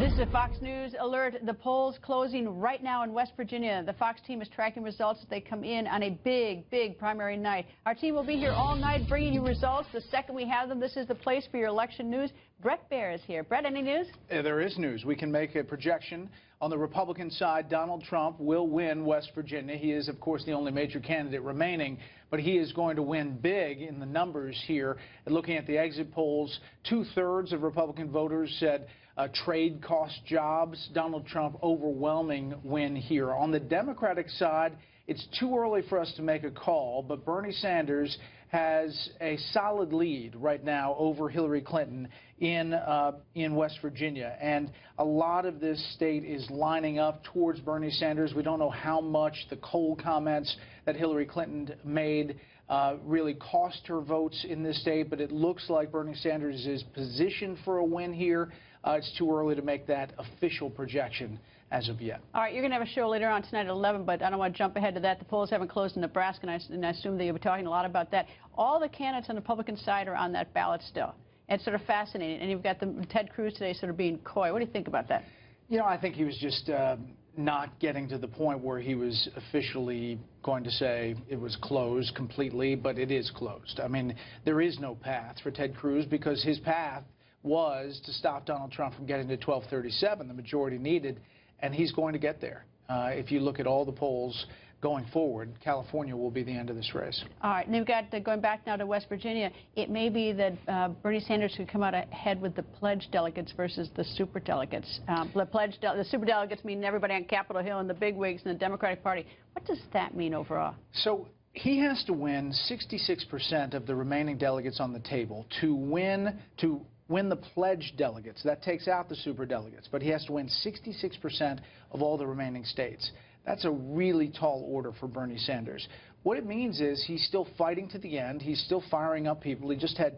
This is a Fox News alert. The polls closing right now in West Virginia. The Fox team is tracking results as they come in on a big primary night. Our team will be here all night bringing you results. The second we have them, this is the place for your election news. Bret Baier is here. Bret, any news? There is news. We can make a projection. On the Republican side, Donald Trump will win West Virginia. He is, of course, the only major candidate remaining, but he is going to win big in the numbers here. And looking at the exit polls, 2/3 of Republican voters said trade cost jobs. Donald Trump overwhelming win here. On the Democratic side, it's too early for us to make a call, but Bernie Sanders has a solid lead right now over Hillary Clinton in West Virginia. And a lot of this state is lining up towards Bernie Sanders. We don't know how much the cold comments that Hillary Clinton made really cost her votes in this state, but it looks like Bernie Sanders is positioned for a win here. It's too early to make that official projection as of yet. All right, you're going to have a show later on tonight at 11, but I don't want to jump ahead to that. The polls haven't closed in Nebraska, and I assume that you'll be talking a lot about that. All the candidates on the Republican side are on that ballot still. It's sort of fascinating. And you've got Ted Cruz today sort of being coy. What do you think about that? You know, I think he was just not getting to the point where he was officially going to say it was closed completely, but it is closed. I mean, there is no path for Ted Cruz because his path was to stop Donald Trump from getting to 1237, the majority needed, and he's going to get there. If you look at all the polls going forward, California will be the end of this race. All right, and you've got, going back now to West Virginia, it may be that Bernie Sanders could come out ahead with the pledge delegates versus the super delegates. The super delegates mean everybody on Capitol Hill and the bigwigs in the Democratic Party. What does that mean overall? So he has to win 66% of the remaining delegates on the table to win the pledge delegates. That takes out the super delegates, but he has to win 66% of all the remaining states. That's a really tall order for Bernie Sanders. What it means is he's still fighting to the end. He's still firing up people. He just had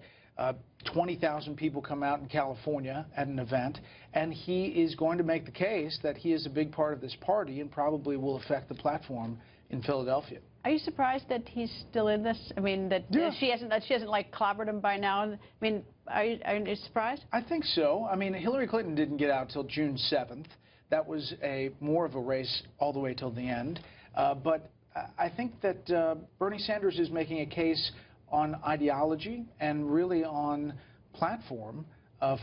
20,000 people come out in California at an event, and he is going to make the case that he is a big part of this party and probably will affect the platform in Philadelphia. Are you surprised that he's still in this? I mean, that she hasn't like clobbered him by now? I mean, are you surprised? I think so. I mean, Hillary Clinton didn't get out till June 7th. That was more of a race all the way till the end. But I think that Bernie Sanders is making a case on ideology and really on platform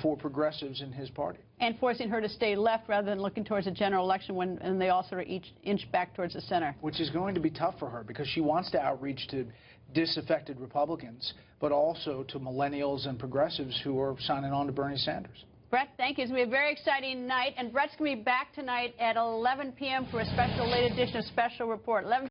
for progressives in his party. And forcing her to stay left rather than looking towards a general election when they all sort of each inch back towards the center. Which is going to be tough for her because she wants to outreach to disaffected Republicans, but also to millennials and progressives who are signing on to Bernie Sanders. Bret, thank you. It's going to be a very exciting night, and Bret's going to be back tonight at 11 p.m. for a special late edition of Special Report.